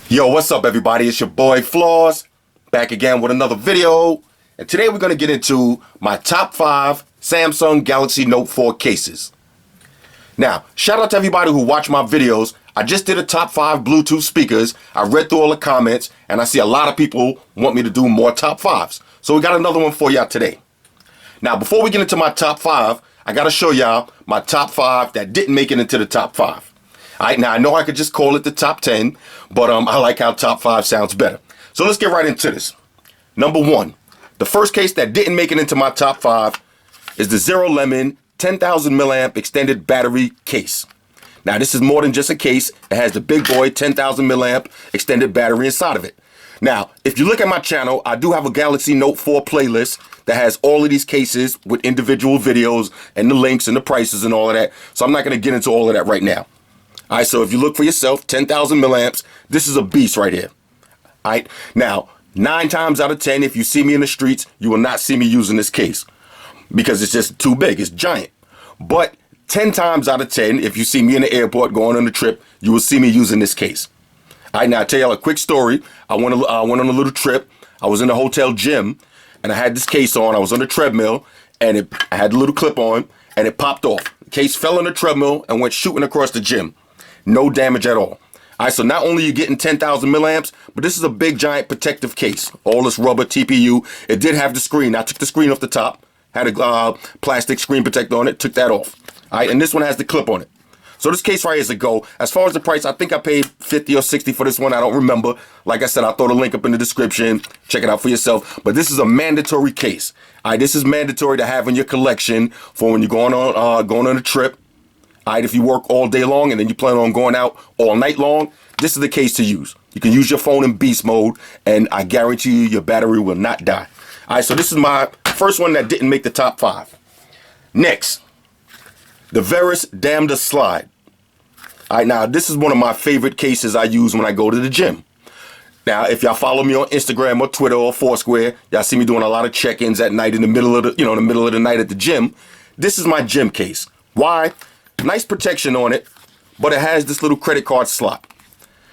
Yo, what's up everybody? It's your boy Floss, back again with another video. And today we're going to get into my top 5 Samsung Galaxy Note 4 cases. Now, shout out to everybody who watched my videos. I just did a top 5 Bluetooth speakers. I read through all the comments and I see a lot of people want me to do more top 5s. So we got another one for y'all today. Now, before we get into my top 5, I got to show y'all my top 5 that didn't make it into the top 5. Alright, now I know I could just call it the top 10, but I like how top 5 sounds better. So let's get right into this. Number 1, the first case that didn't make it into my top 5 is the ZeroLemon 10,000 milliamp extended battery case. Now this is more than just a case. It has the big boy 10,000 milliamp extended battery inside of it. Now, if you look at my channel, I do have a Galaxy Note 4 playlist that has all of these cases with individual videos and the links and the prices and all of that. So I'm not going to get into all of that right now. Alright, so if you look for yourself, 10,000 milliamps, this is a beast right here. Alright, now, 9 times out of 10, if you see me in the streets, you will not see me using this case because it's just too big, it's giant. But 10 times out of 10, if you see me in the airport going on a trip, you will see me using this case. Alright, now I'll tell y'all a quick story. I went on a little trip. I was in the hotel gym and I had this case on. I was on the treadmill and I had a little clip on and it popped off. The case fell on the treadmill and went shooting across the gym. No damage at all. Alright, so not only are you getting 10,000 milliamps, but this is a big giant protective case. All this rubber TPU. It did have the screen. I took the screen off the top. Had a plastic screen protector on it. Took that off. Alright, and this one has the clip on it. So this case right here is a go. As far as the price, I think I paid 50 or 60 for this one. I don't remember. Like I said, I'll throw the link up in the description. Check it out for yourself. But this is a mandatory case. Alright, this is mandatory to have in your collection for when you're going on a trip. Alright, if you work all day long and then you plan on going out all night long, this is the case to use. You can use your phone in beast mode and I guarantee you your battery will not die. Alright, so this is my first one that didn't make the top 5. Next, the Veris Damn Slide. Alright, now this is one of my favorite cases I use when I go to the gym. Now, if y'all follow me on Instagram or Twitter or Foursquare, y'all see me doing a lot of check-ins at night in the middle of the night at the gym. This is my gym case. Why? Nice protection on it, but it has this little credit card slot.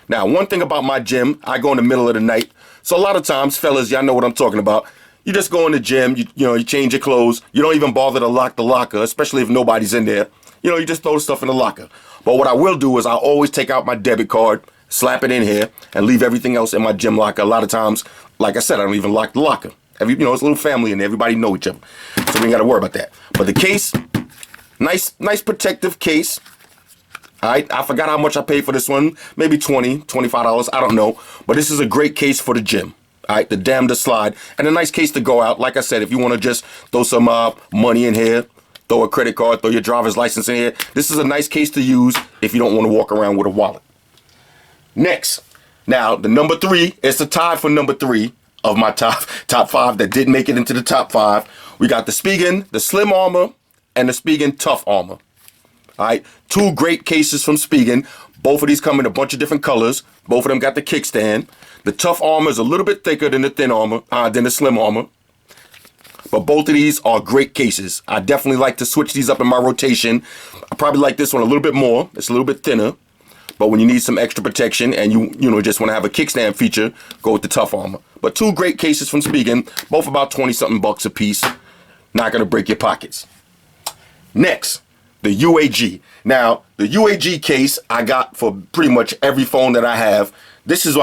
Now, one thing about my gym, I go in the middle of the night. So a lot of times, fellas, y'all know what I'm talking about. You just go in the gym, you change your clothes. You don't even bother to lock the locker, especially if nobody's in there. You just throw the stuff in the locker. But what I will do is I'll always take out my debit card, slap it in here, and leave everything else in my gym locker. A lot of times, like I said, I don't even lock the locker. It's a little family in there. Everybody know each other. So we ain't got to worry about that. But the case, nice protective case. Alright, I forgot how much I paid for this one. Maybe $20, $25, I don't know. But this is a great case for the gym. Alright, the Damn Slide. And a nice case to go out. Like I said, if you want to just throw some money in here, throw a credit card, throw your driver's license in here, this is a nice case to use if you don't want to walk around with a wallet. Next, now the number 3 is the tie for number 3 of my top 5 that did make it into the top 5. We got the Spigen, the Slim Armor, and the Spigen Tough Armor. Alright, 2 great cases from Spigen. Both of these come in a bunch of different colors. Both of them got the kickstand. The Tough Armor is a little bit thicker than the than the Slim Armor. But both of these are great cases. I definitely like to switch these up in my rotation. I probably like this one a little bit more. It's a little bit thinner. But when you need some extra protection and you just want to have a kickstand feature, go with the Tough Armor. But 2 great cases from Spigen, both about 20-something bucks a piece. Not gonna break your pockets. Next, the UAG. Now, the UAG case I got for pretty much every phone that I have. This is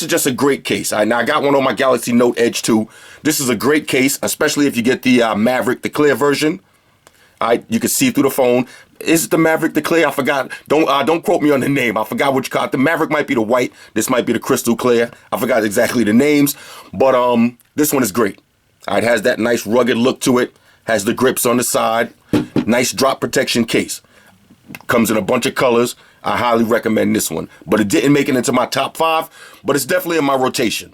just a great case. Now I got one on my Galaxy Note Edge 2. This is a great case, especially if you get the Maverick, the clear version. You can see through the phone. Is it the Maverick, the clear? I forgot. Don't quote me on the name. I forgot which card. The Maverick might be the white. This might be the crystal clear. I forgot exactly the names, but this one is great. It has that nice rugged look to it. Has the grips on the side. Nice drop protection case. Comes in a bunch of colors. I highly recommend this one. But it didn't make it into my top 5, but it's definitely in my rotation.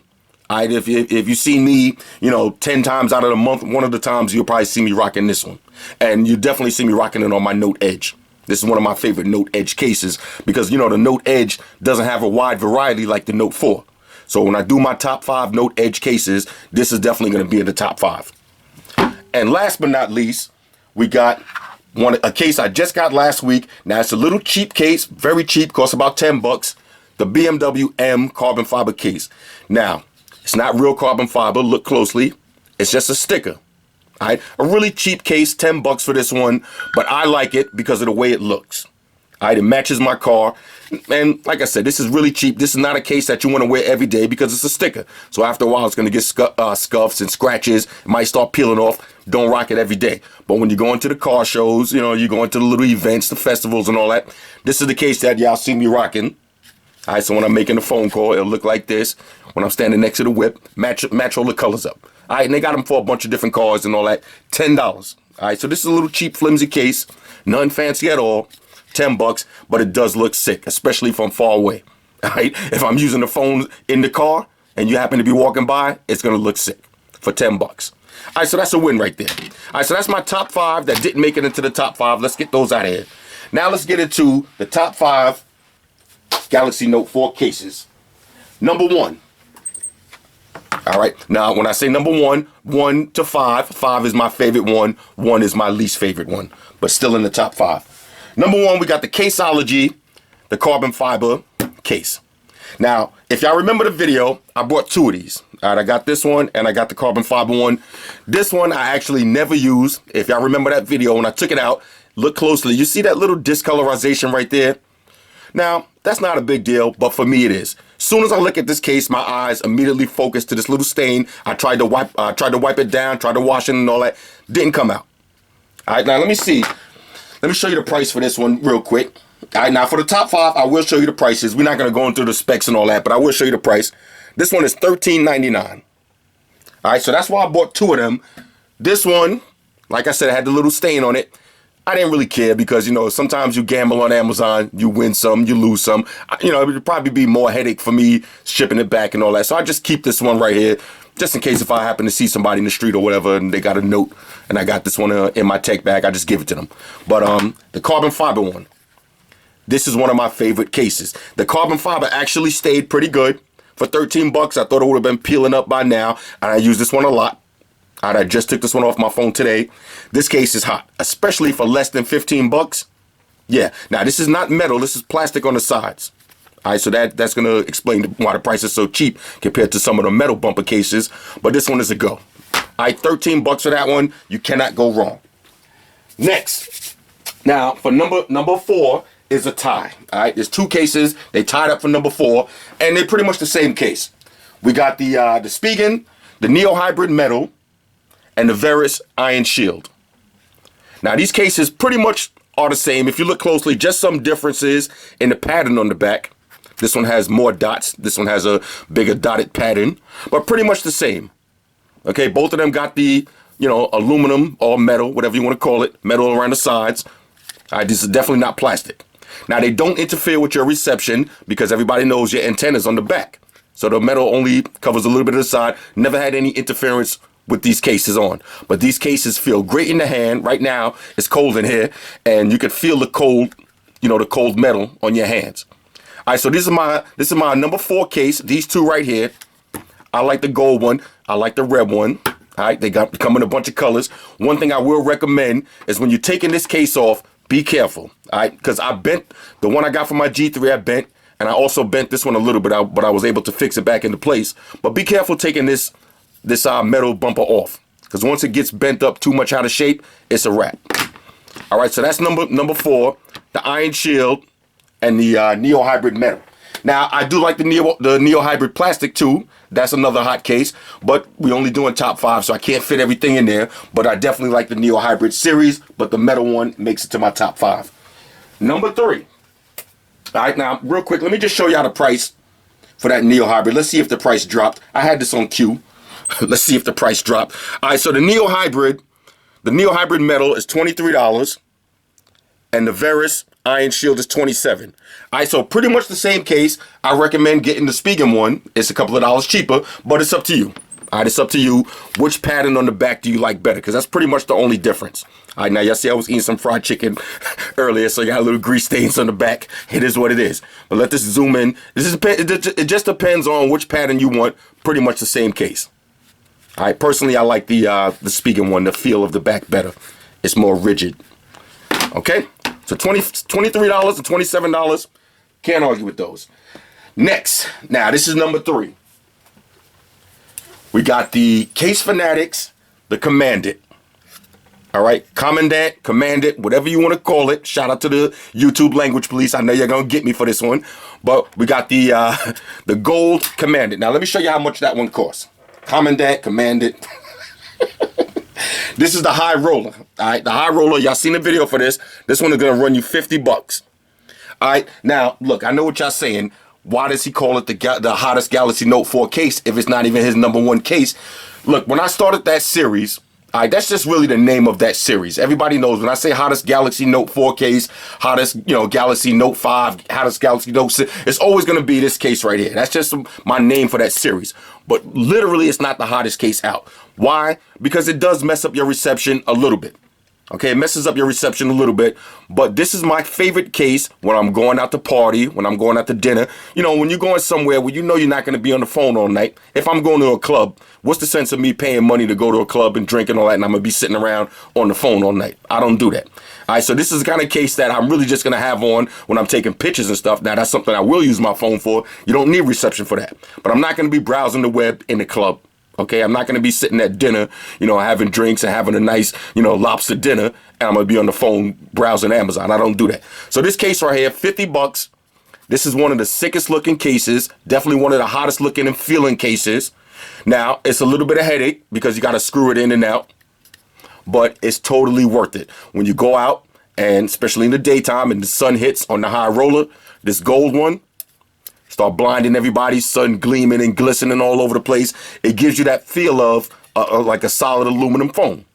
Alright, if you see me, 10 times out of the month, one of the times you'll probably see me rocking this one. And you definitely see me rocking it on my Note Edge. This is one of my favorite Note Edge cases because, the Note Edge doesn't have a wide variety like the Note 4. So when I do my top 5 Note Edge cases, this is definitely going to be in the top 5. And last but not least, we got a case I just got last week. Now it's a little cheap case, very cheap, costs about 10 bucks. the BMW M carbon fiber case. Now, it's not real carbon fiber. Look closely. It's just a sticker. All right, a really cheap case, 10 bucks for this one, but I like it because of the way it looks. All right, it matches my car. And like I said, this is really cheap. This is not a case that you want to wear every day because it's a sticker. So after a while, it's going to get scuffs and scratches. It might start peeling off. Don't rock it every day. But when you go into the car shows, you know, you go into the little events, the festivals and all that, this is the case that y'all see me rocking. All right, so when I'm making a phone call, it'll look like this. When I'm standing next to the whip, match all the colors up. All right, and they got them for a bunch of different cars and all that. $10. All right, so this is a little cheap, flimsy case. Nothing fancy at all. 10 bucks, but it does look sick, especially if I'm far away. All right, if I'm using the phone in the car and you happen to be walking by, it's gonna look sick for 10 bucks. All right, so that's a win right there. All right, so that's my top 5 that didn't make it into the top 5. Let's get those out of here. Now let's get into the top 5 Galaxy Note 4 cases. Number 1. All right, now when I say number 1, 1 to 5, 5 is my favorite one, 1 is my least favorite one, but still in the top 5. Number 1, we got the Caseology, the carbon fiber case. Now, if y'all remember the video, I bought 2 of these. All right, I got this one and I got the carbon fiber one. This one I actually never used. If y'all remember that video, when I took it out, look closely. You see that little discolorization right there? Now, that's not a big deal, but for me it is. Soon as I look at this case, my eyes immediately focus to this little stain. I tried to wipe it down, tried to wash it and all that. Didn't come out. All right, now let me see. Let me show you the price for this one real quick. All right, now for the top 5, I will show you the prices. We're not going to go into the specs and all that, but I will show you the price. This one is $13.99. All right, so that's why I bought 2 of them. This one, like I said, had the little stain on it. I didn't really care because, you know, sometimes you gamble on Amazon, you win some, you lose some. You know, it would probably be more headache for me shipping it back and all that. So I just keep this one right here, just in case if I happen to see somebody in the street or whatever and they got a note and I got this one in my tech bag, I just give it to them. But the carbon fiber one, this is one of my favorite cases. The carbon fiber actually stayed pretty good. For 13 bucks, I thought it would have been peeling up by now, and I use this one a lot. All right, I just took this one off my phone today. This case is hot, especially for less than 15 bucks. Yeah, now this is not metal, this is plastic on the sides. All right, so that's gonna explain why the price is so cheap compared to some of the metal bumper cases, but this one is a go. All right, 13 bucks for that one, you cannot go wrong. Next, now for number 4 is a tie. All right, there's 2 cases, they tied up for number 4, and they're pretty much the same case. We got the Spigen, the Neo Hybrid metal, and the Maverick Iron Shield. Now these cases pretty much are the same. If you look closely, just some differences in the pattern on the back. This one has more dots. This one has a bigger dotted pattern, but pretty much the same. Okay, both of them got the, you know, aluminum or metal, whatever you want to call it, metal around the sides. All right, this is definitely not plastic. Now they don't interfere with your reception because everybody knows your antenna's on the back. So the metal only covers a little bit of the side. Never had any interference with these cases on, but these cases feel great in the hand. Right now it's cold in here and you can feel the cold, you know, the cold metal on your hands. All right, so this is my number 4 case. These 2 right here. I like the gold one, I like the red one. All right, they come in a bunch of colors. One thing I will recommend is when you're taking this case off, be careful. All right, because I bent the one I got from my G3, I bent, and I also bent this one a little bit, but I was able to fix it back into place. But be careful taking this metal bumper off, because once it gets bent up too much out of shape, it's a wrap. All right, so that's number 4, the Iron Shield and the Neo Hybrid metal. Now I do like the Neo Hybrid plastic too. That's another hot case, but we only doing top 5, so I can't fit everything in there. But I definitely like the Neo Hybrid series, but the metal one makes it to my top 5. Number 3. All right, now real quick, let me just show y'all the price for that Neo Hybrid. Let's see if the price dropped. I had this on Q. Let's see if the price dropped. All right, so the Neo Hybrid metal is $23, and the Maverick Iron Shield is $27. All right, so pretty much the same case. I recommend getting the Spigen one. It's a couple of dollars cheaper, but it's up to you. All right, it's up to you. Which pattern on the back do you like better? Because that's pretty much the only difference. All right, now y'all see I was eating some fried chicken earlier, so you got a little grease stains on the back. It is what it is. But let this zoom in. It just depends on which pattern you want. Pretty much the same case. All right, personally, I like the Spigen one. The feel of the back better. It's more rigid. Okay, so $23 and $27. Can't argue with those. Next, now this is number 3. We got the Case Fanatics, the Commandant. All right, Commandant, Commandant, whatever you want to call it. Shout out to the YouTube language police. I know you're gonna get me for this one, but we got the gold Commandant. Now let me show you how much that one costs. Commandant, Commandant. This is the high roller. All right, the high roller. Y'all seen the video for this? This one is gonna run you $50. All right, now look, I know what y'all saying. Why does he call it the hottest Galaxy Note 4 case if it's not even his #1 case? Look, when I started that series. All right, that's just really the name of that series. Everybody knows when I say hottest Galaxy Note 4 case, hottest, Galaxy Note 5, hottest Galaxy Note 6, it's always going to be this case right here. That's just my name for that series. But literally, it's not the hottest case out. Why? Because it does mess up your reception a little bit. Okay, it messes up your reception a little bit, but this is my favorite case when I'm going out to party, when I'm going out to dinner. When you're going somewhere where you're not going to be on the phone all night. If I'm going to a club, what's the sense of me paying money to go to a club and drink and all that, and I'm going to be sitting around on the phone all night? I don't do that. All right, so this is the kind of case that I'm really just going to have on when I'm taking pictures and stuff. Now, that's something I will use my phone for. You don't need reception for that. But I'm not going to be browsing the web in the club. Okay, I'm not going to be sitting at dinner, having drinks and having a nice, lobster dinner, and I'm going to be on the phone browsing Amazon. I don't do that. So this case right here, $50. This is one of the sickest looking cases, definitely one of the hottest looking and feeling cases. Now, it's a little bit of headache because you got to screw it in and out, but it's totally worth it. When you go out, and especially in the daytime and the sun hits on the high roller, this gold one, start blinding everybody, sun gleaming and glistening all over the place. It gives you that feel of like a solid aluminum foam.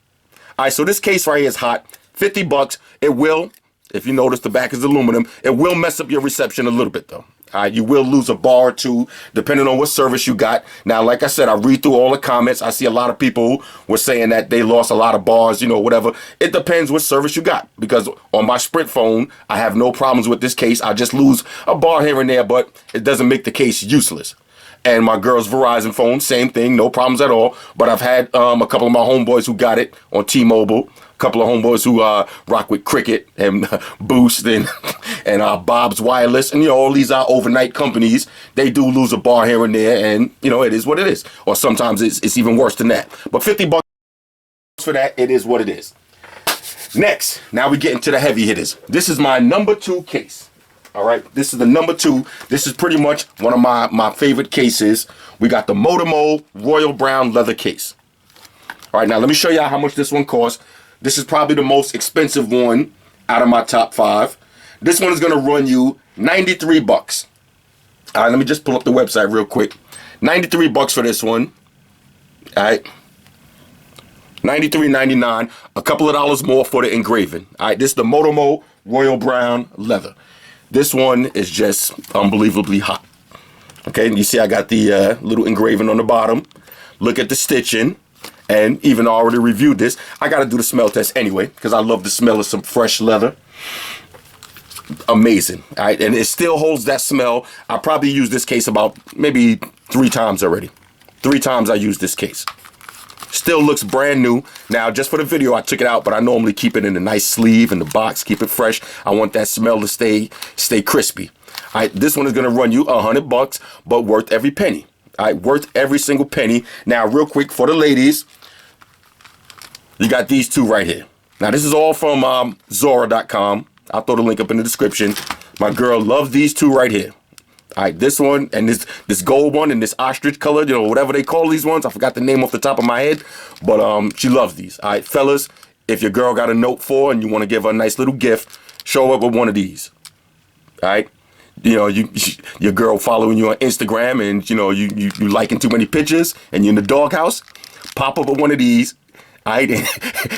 All right, so this case right here is hot. $50. It will, if you notice the back is aluminum, it will mess up your reception a little bit though. All right, you will lose a bar or two depending on what service you got. Now, like I said, I read through all the comments. I see a lot of people were saying that they lost a lot of bars, whatever. It depends what service you got, because on my Sprint phone, I have no problems with this case. I just lose a bar here and there, but it doesn't make the case useless. And my girl's Verizon phone, same thing, no problems at all. But I've had a couple of my homeboys who got it on T-Mobile. Couple of homeboys who rock with Cricket and Boost and Bob's Wireless, and all these overnight companies. They do lose a bar here and there, and it is what it is. Or sometimes it's even worse than that. But $50 for that, it is what it is. Next, now we get into the heavy hitters. This is my #2 case. All right, this is the #2. This is pretty much one of my favorite cases. We got the Motorola Royal Brown leather case. All right, now let me show you how much this one costs. This is probably the most expensive one out of my top 5. This one is going to run you $93. All right, let me just pull up the website real quick. $93 for this one. All right. $93.99. A couple of dollars more for the engraving. All right, this is the Motorola Royal Brown leather. This one is just unbelievably hot. Okay, and you see I got the little engraving on the bottom. Look at the stitching. And even though I already reviewed this, I got to do the smell test anyway, because I love the smell of some fresh leather. Amazing. All right, and it still holds that smell. I probably used this case about maybe 3 times already. 3 times I used this case. Still looks brand new. Now, just for the video, I took it out, but I normally keep it in a nice sleeve in the box, keep it fresh. I want that smell to stay crispy. All right, this one is going to run you $100, but worth every penny. All right, worth every single penny. Now, real quick for the ladies, you got these 2 right here. Now, this is all from Zora.com. I'll throw the link up in the description. My girl loves these 2 right here. All right, this one and this gold one and this ostrich color, whatever they call these ones. I forgot the name off the top of my head, but she loves these. All right, fellas, if your girl got a Note 4 and you want to give her a nice little gift, show up with one of these. All right. Your girl following you on Instagram and you liking too many pictures and you're in the doghouse, pop up with one of these. All right,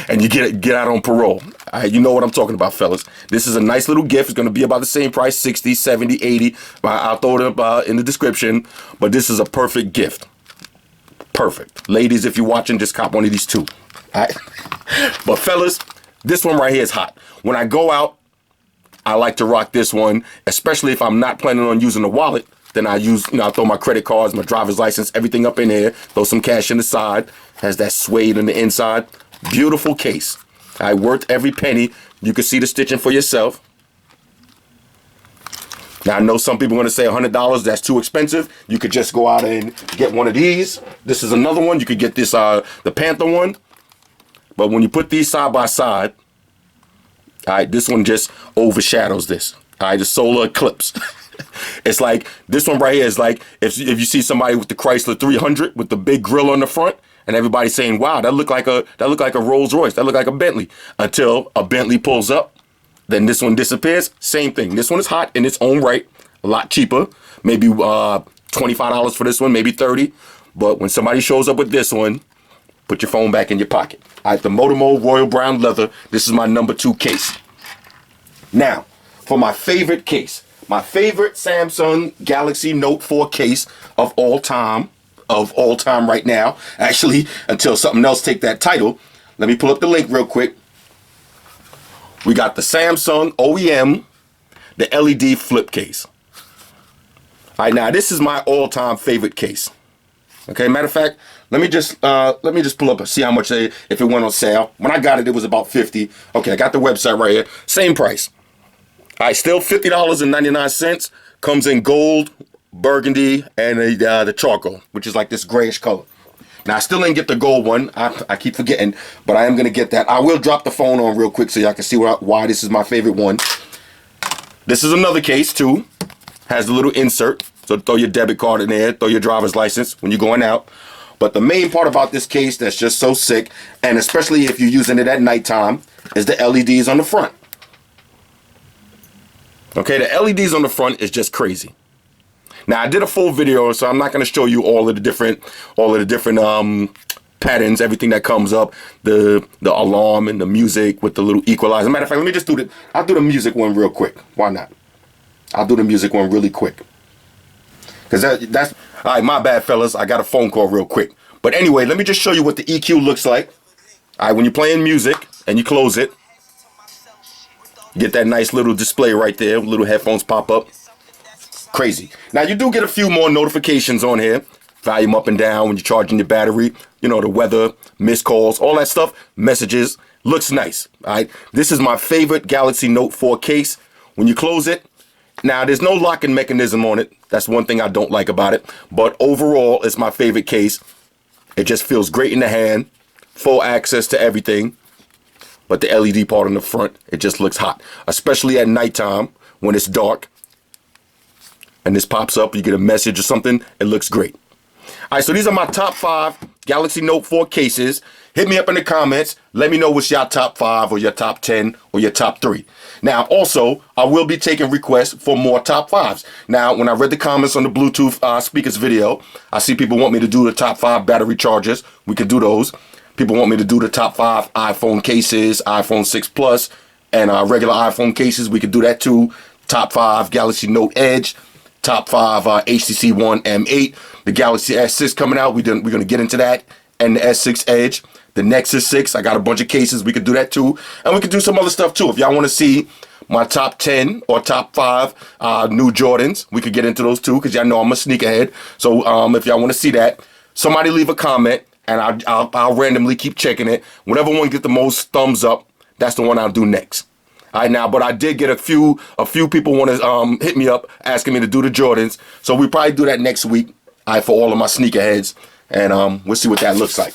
and you get out on parole. All right, you know what I'm talking about, fellas. This is a nice little gift. It's going to be about the same price, 60, 70, 80. I'll throw it up in the description. But this is a perfect gift. Perfect. Ladies, if you're watching, just cop one of these 2. All right. But fellas, this one right here is hot. When I go out, I like to rock this one, especially if I'm not planning on using a wallet. Then I throw my credit cards, my driver's license, everything up in there. Throw some cash in the side. Has that suede on the inside. Beautiful case. All right, worth every penny. You can see the stitching for yourself. Now, I know some people are going to say $100, that's too expensive. You could just go out and get one of these. This is another one. You could get this, the Panther one. But when you put these side by side, all right, this one just overshadows this. All right, the solar eclipse. It's like, this one right here is like, if you see somebody with the Chrysler 300 with the big grill on the front, and everybody's saying, wow, that looked like a Rolls Royce, that looked like a Bentley, until a Bentley pulls up. Then this one disappears. Same thing. This one is hot in its own right. A lot cheaper. Maybe $25 for this one, maybe $30. But when somebody shows up with this one, put your phone back in your pocket. All right, the Motormo Royal Brown Leather. This is my number 2 case. Now, for my favorite case. My favorite Samsung Galaxy Note 4 case of all time. Right now. Actually, until something else take that title. Let me pull up the link real quick. We got the Samsung OEM, the LED flip case. All right, now this is my all-time favorite case. Okay, matter of fact, let me just pull up and see how much if it went on sale. When I got it, it was about $50. Okay, I got the website right here. Same price. All right, still $50.99. Comes in gold, burgundy, and the charcoal, which is like this grayish color. Now, I still ain't get the gold one. I keep forgetting, but I am going to get that. I will drop the phone on real quick so y'all can see why this is my favorite one. This is another case, too. Has a little insert, so throw your debit card in there, throw your driver's license when you're going out. But the main part about this case that's just so sick, and especially if you're using it at nighttime, is the LEDs on the front. Okay, the LEDs on the front is just crazy. Now, I did a full video, so I'm not going to show you all of the different patterns, everything that comes up, the alarm and the music with the little equalizer. Matter of fact, let me just I'll do the music one real quick. Why not? I'll do the music one really quick. Because that's, all right, my bad, fellas. I got a phone call real quick. But anyway, let me just show you what the EQ looks like. All right, when you're playing music and you close it, you get that nice little display right there, little headphones pop up. Crazy. Now, you do get a few more notifications on here. Volume up and down when you're charging your battery. You know, the weather, missed calls, all that stuff. Messages. Looks nice. All right. This is my favorite Galaxy Note 4 case. When you close it, now there's no locking mechanism on it. That's one thing I don't like about it. But overall, it's my favorite case. It just feels great in the hand. Full access to everything. But the LED part on the front, it just looks hot. Especially at nighttime when it's dark. And this pops up, you get a message or something, it looks great. All right, so these are my top 5 Galaxy Note 4 cases. Hit me up in the comments. Let me know what's your top 5 or your top 10 or your top 3. Now, also, I will be taking requests for more top 5s. Now, when I read the comments on the Bluetooth speakers video, I see people want me to do the top 5 battery chargers. We can do those. People want me to do the top 5 iPhone cases, iPhone 6 Plus, and regular iPhone cases. We could do that too. Top 5 Galaxy Note Edge. Top 5 HTC One M8, the Galaxy S6 coming out. We're going to get into that, and the S6 Edge, the Nexus 6. I got a bunch of cases. We could do that too, and we could do some other stuff too. If y'all want to see my top 10 or top 5 new Jordans, we could get into those too, because y'all know I'm a sneakerhead. So if y'all want to see that, somebody leave a comment, and I'll randomly keep checking it. Whatever one get the most thumbs up, that's the one I'll do next. All right, now, but I did get a few people want to hit me up asking me to do the Jordans. So we probably do that next week, all right, for all of my sneakerheads. And we'll see what that looks like.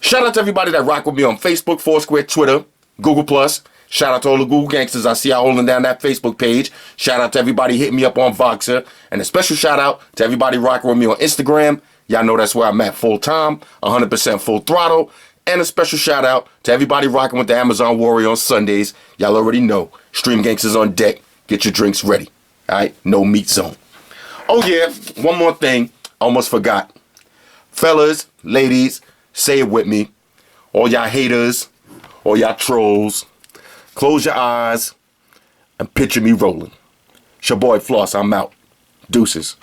Shout out to everybody that rock with me on Facebook, Foursquare, Twitter, Google+. Shout out to all the Google gangsters I see out holding down that Facebook page. Shout out to everybody hitting me up on Voxer. And a special shout out to everybody rocking with me on Instagram. Y'all know that's where I'm at full time, 100% full throttle. And a special shout out to everybody rocking with the Amazon Warrior on Sundays. Y'all already know. Stream Gangsters on deck. Get your drinks ready. All right? No meat zone. Oh, yeah. One more thing. Almost forgot. Fellas, ladies, say it with me. All y'all haters, all y'all trolls, close your eyes and picture me rolling. It's your boy Floss. I'm out. Deuces.